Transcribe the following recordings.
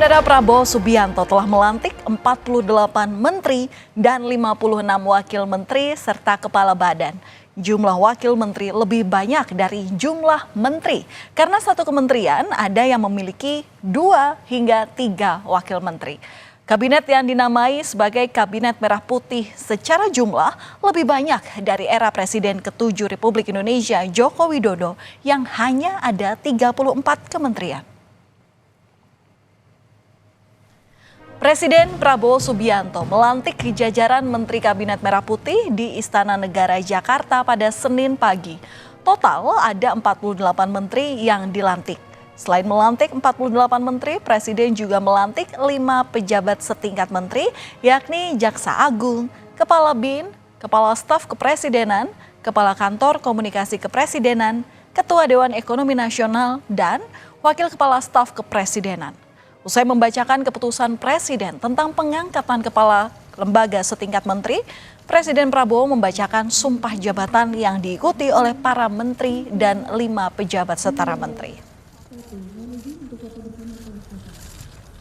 Saudara Prabowo Subianto telah melantik 48 menteri dan 56 wakil menteri serta kepala badan. Jumlah wakil menteri lebih banyak dari jumlah menteri karena satu kementerian ada yang memiliki 2 hingga 3 wakil menteri. Kabinet yang dinamai sebagai Kabinet Merah Putih secara jumlah lebih banyak dari era Presiden ke-7 Republik Indonesia Joko Widodo yang hanya ada 34 kementerian. Presiden Prabowo Subianto melantik jajaran Menteri Kabinet Merah Putih di Istana Negara Jakarta pada Senin pagi. Total ada 48 menteri yang dilantik. Selain melantik 48 menteri, Presiden juga melantik 5 pejabat setingkat menteri, yakni Jaksa Agung, Kepala BIN, Kepala Staf Kepresidenan, Kepala Kantor Komunikasi Kepresidenan, Ketua Dewan Ekonomi Nasional, dan Wakil Kepala Staf Kepresidenan. Usai membacakan keputusan Presiden tentang pengangkatan kepala lembaga setingkat menteri, Presiden Prabowo membacakan sumpah jabatan yang diikuti oleh para menteri dan 5 pejabat setara menteri.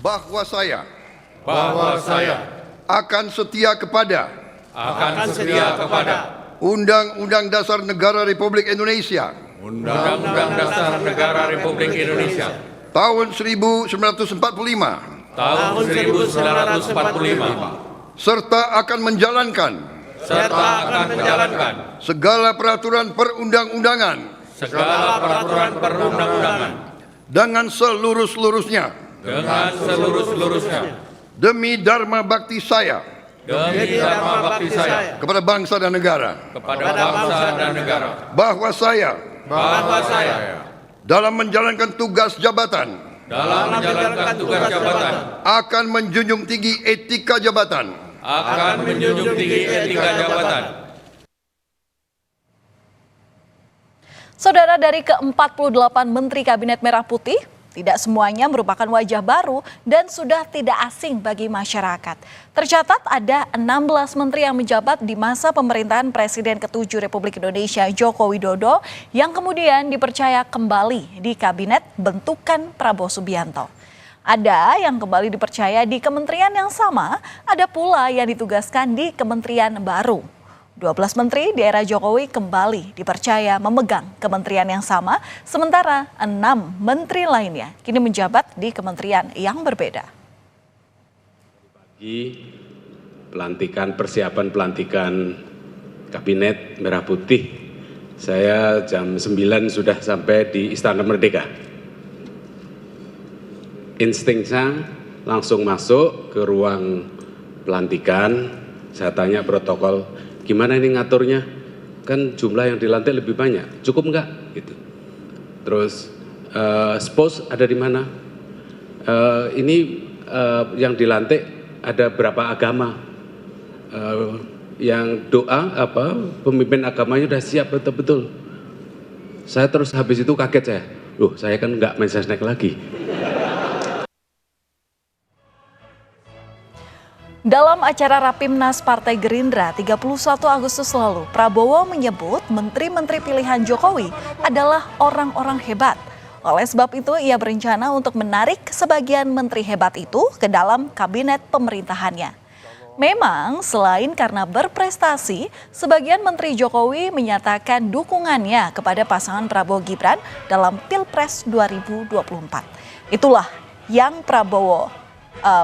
Bahwa saya akan setia kepada Undang-Undang Dasar Negara Republik Indonesia Undang-Undang Dasar Negara Republik Indonesia tahun 1945 serta akan menjalankan segala peraturan perundang-undangan dengan seluruh-seluruhnya demi dharma bakti saya kepada bangsa dan negara, bahwa saya dalam menjalankan tugas jabatan akan menjunjung tinggi etika jabatan, Saudara, dari ke-48 Menteri Kabinet Merah Putih, tidak semuanya merupakan wajah baru dan sudah tidak asing bagi masyarakat. Tercatat ada 16 menteri yang menjabat di masa pemerintahan Presiden ke-7 Republik Indonesia Joko Widodo yang kemudian dipercaya kembali di Kabinet bentukan Prabowo Subianto. Ada yang kembali dipercaya di kementerian yang sama, ada pula yang ditugaskan di kementerian baru. 12 menteri di era Jokowi kembali dipercaya memegang kementerian yang sama, sementara 6 menteri lainnya kini menjabat di kementerian yang berbeda. Persiapan pelantikan Kabinet Merah Putih, saya jam 9 sudah sampai di Istana Merdeka. Insting saya langsung masuk ke ruang pelantikan, saya tanya protokol, gimana ini ngaturnya? Kan jumlah yang dilantik lebih banyak, cukup enggak? Gitu. Terus spos ada di mana? Yang dilantik ada berapa agama? Yang doa pemimpin agamanya sudah siap betul-betul. Saya terus habis itu kaget saya. Loh, saya kan enggak main sesnek lagi. Dalam acara Rapimnas Partai Gerindra 31 Agustus lalu, Prabowo menyebut menteri-menteri pilihan Jokowi adalah orang-orang hebat. Oleh sebab itu, ia berencana untuk menarik sebagian menteri hebat itu ke dalam kabinet pemerintahannya. Memang selain karena berprestasi, sebagian menteri Jokowi menyatakan dukungannya kepada pasangan Prabowo Gibran dalam Pilpres 2024. Itulah yang Prabowo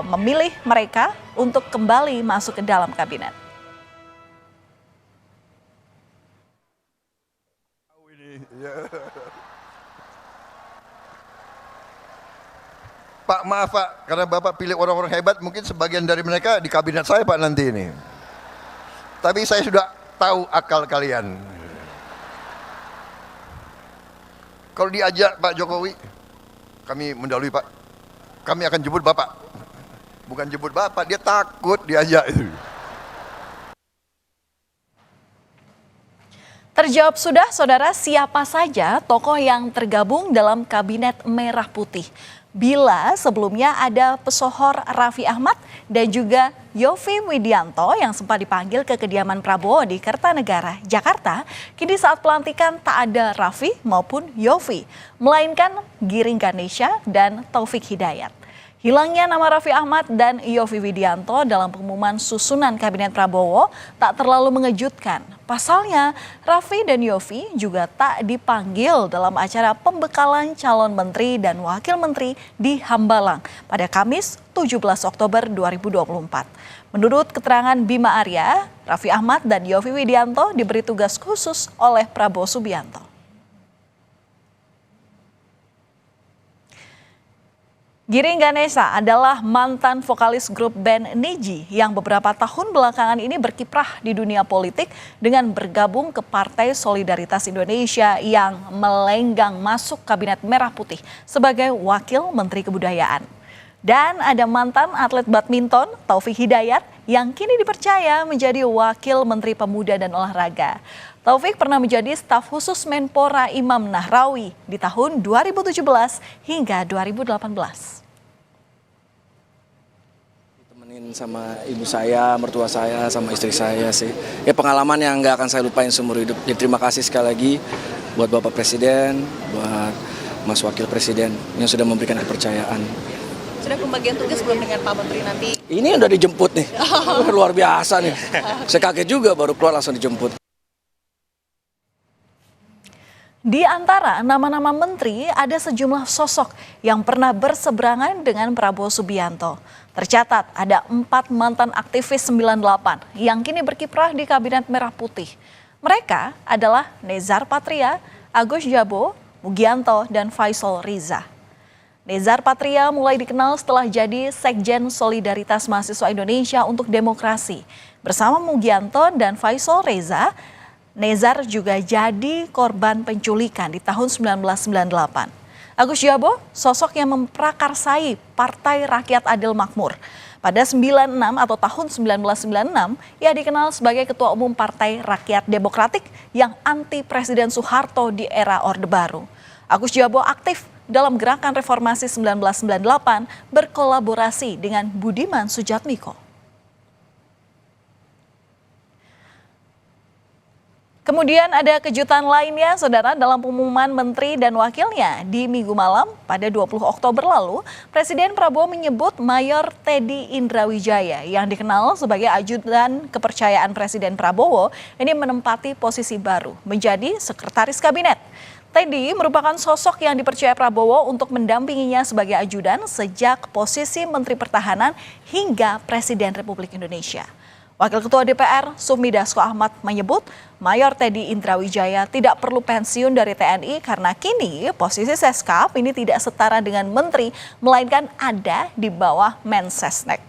memilih mereka untuk kembali masuk ke dalam kabinet. Pak, maaf Pak, karena Bapak pilih orang-orang hebat, mungkin sebagian dari mereka di kabinet saya Pak nanti ini. Tapi saya sudah tahu akal kalian. Kalau diajak Pak Jokowi, kami mendahului Pak, kami akan jemput Bapak. Bukan jemput Bapak, dia takut diajak itu. Terjawab sudah, saudara, siapa saja tokoh yang tergabung dalam Kabinet Merah Putih. Bila sebelumnya ada pesohor Raffi Ahmad dan juga Yovie Widianto yang sempat dipanggil ke kediaman Prabowo di Kertanegara, Jakarta, kini saat pelantikan tak ada Raffi maupun Yovie, melainkan Giring Ganesha dan Taufik Hidayat. Hilangnya nama Raffi Ahmad dan Yovie Widianto dalam pengumuman susunan Kabinet Prabowo tak terlalu mengejutkan. Pasalnya, Raffi dan Yovie juga tak dipanggil dalam acara pembekalan calon menteri dan wakil menteri di Hambalang pada Kamis 17 Oktober 2024. Menurut keterangan Bima Arya, Raffi Ahmad dan Yovie Widianto diberi tugas khusus oleh Prabowo Subianto. Giring Ganesa adalah mantan vokalis grup band Nidji yang beberapa tahun belakangan ini berkiprah di dunia politik dengan bergabung ke Partai Solidaritas Indonesia yang melenggang masuk Kabinet Merah Putih sebagai Wakil Menteri Kebudayaan. Dan ada mantan atlet badminton Taufik Hidayat yang kini dipercaya menjadi Wakil Menteri Pemuda dan Olahraga. Taufik pernah menjadi staf khusus Menpora Imam Nahrawi di tahun 2017 hingga 2018. Temenin sama ibu saya, mertua saya, sama istri saya sih. Ya pengalaman yang nggak akan saya lupain seumur hidup. Jadi terima kasih sekali lagi buat Bapak Presiden, buat Mas Wakil Presiden yang sudah memberikan kepercayaan. Sudah pembagian tugas belum dengan Pak Menteri nanti? Ini udah dijemput nih, luar biasa nih. Saya kaget juga baru keluar langsung dijemput. Di antara nama-nama menteri ada sejumlah sosok yang pernah berseberangan dengan Prabowo Subianto. Tercatat ada 4 mantan aktivis 98 yang kini berkiprah di Kabinet Merah Putih. Mereka adalah Nezar Patria, Agus Jabo, Mugianto, dan Faisal Riza. Nezar Patria mulai dikenal setelah jadi Sekjen Solidaritas Mahasiswa Indonesia untuk Demokrasi. Bersama Mugianto dan Faisal Riza, Nezar juga jadi korban penculikan di tahun 1998. Agus Jabo, sosok yang memprakarsai Partai Rakyat Adil Makmur. Pada 96 atau tahun 1996, ia dikenal sebagai Ketua Umum Partai Rakyat Demokratik yang anti Presiden Soeharto di era Orde Baru. Agus Jabo aktif dalam gerakan reformasi 1998 berkolaborasi dengan Budiman Sujatmiko. Kemudian ada kejutan lainnya, saudara, dalam pengumuman menteri dan wakilnya di Minggu malam pada 20 Oktober lalu, Presiden Prabowo menyebut Mayor Teddy Indrawijaya yang dikenal sebagai ajudan kepercayaan Presiden Prabowo ini menempati posisi baru menjadi Sekretaris Kabinet. Teddy merupakan sosok yang dipercaya Prabowo untuk mendampinginya sebagai ajudan sejak posisi Menteri Pertahanan hingga Presiden Republik Indonesia. Wakil Ketua DPR Sufmi Dasko Ahmad menyebut Mayor Teddy Indrawijaya tidak perlu pensiun dari TNI karena kini posisi Seskap ini tidak setara dengan menteri, melainkan ada di bawah Mensesnek.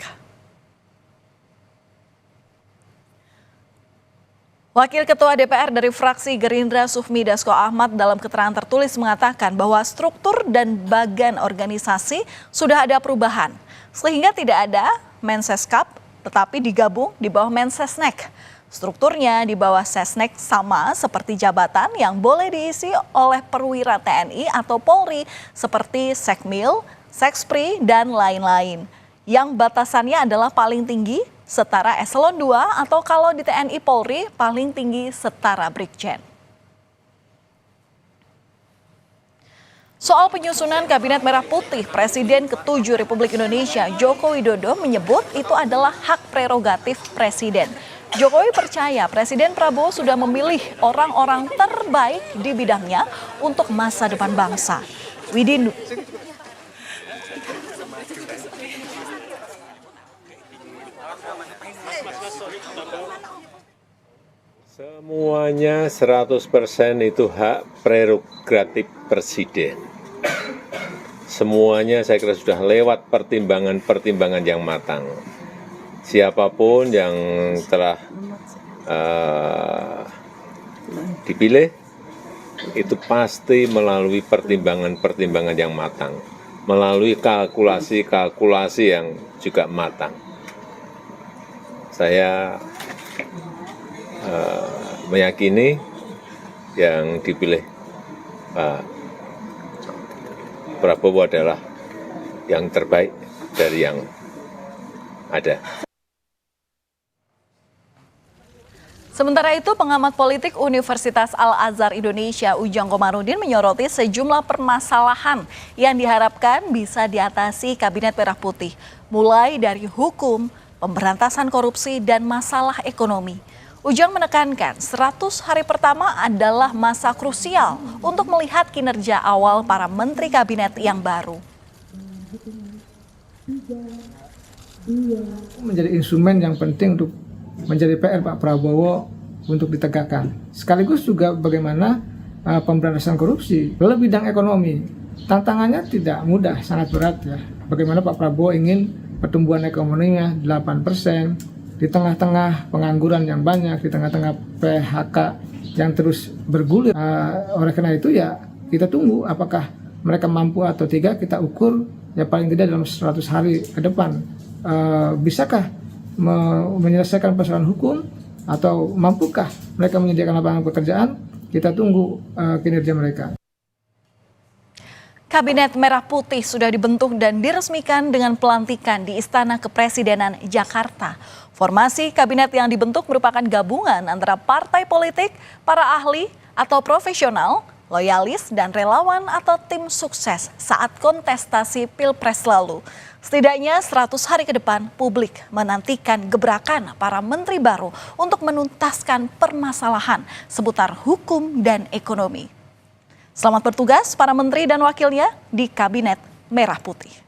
Wakil Ketua DPR dari fraksi Gerindra Sufmi Dasko Ahmad dalam keterangan tertulis mengatakan bahwa struktur dan bagan organisasi sudah ada perubahan, sehingga tidak ada Menseskap tetapi digabung di bawah Mensesnek. Strukturnya di bawah Sesnek sama seperti jabatan yang boleh diisi oleh perwira TNI atau Polri seperti Sekmil, Sekspri, dan lain-lain. Yang batasannya adalah paling tinggi setara eselon 2 atau kalau di TNI Polri paling tinggi setara Brigjen. Soal penyusunan Kabinet Merah Putih, Presiden ke-7 Republik Indonesia Joko Widodo menyebut itu adalah hak prerogatif Presiden. Jokowi percaya Presiden Prabowo sudah memilih orang-orang terbaik di bidangnya untuk masa depan bangsa. Widin. Semuanya 100% itu hak prerogatif Presiden. Semuanya saya kira sudah lewat pertimbangan-pertimbangan yang matang. Siapapun yang telah dipilih itu pasti melalui pertimbangan-pertimbangan yang matang, melalui kalkulasi-kalkulasi yang juga matang. Saya meyakini yang dipilih Pak Prabowo adalah yang terbaik dari yang ada. Sementara itu, pengamat politik Universitas Al-Azhar Indonesia Ujang Komarudin menyoroti sejumlah permasalahan yang diharapkan bisa diatasi Kabinet Merah Putih, mulai dari hukum, pemberantasan korupsi, dan masalah ekonomi. Ujang menekankan 100 hari pertama adalah masa krusial untuk melihat kinerja awal para menteri kabinet yang baru. Menjadi instrumen yang penting untuk menjadi PR Pak Prabowo untuk ditegakkan. Sekaligus juga bagaimana pemberantasan korupsi. Lalu bidang ekonomi, tantangannya tidak mudah, sangat berat ya. Bagaimana Pak Prabowo ingin pertumbuhan ekonominya 8%, di tengah-tengah pengangguran yang banyak, di tengah-tengah PHK yang terus bergulir. Oleh karena itu ya kita tunggu apakah mereka mampu atau tidak, kita ukur ya paling tidak dalam 100 hari ke depan. Bisakah menyelesaikan persoalan hukum atau mampukah mereka menyediakan lapangan pekerjaan? Kita tunggu kinerja mereka. Kabinet Merah Putih sudah dibentuk dan diresmikan dengan pelantikan di Istana Kepresidenan Jakarta. Formasi kabinet yang dibentuk merupakan gabungan antara partai politik, para ahli atau profesional, loyalis, dan relawan atau tim sukses saat kontestasi Pilpres lalu. Setidaknya 100 hari ke depan, publik menantikan gebrakan para menteri baru untuk menuntaskan permasalahan seputar hukum dan ekonomi. Selamat bertugas para menteri dan wakilnya di Kabinet Merah Putih.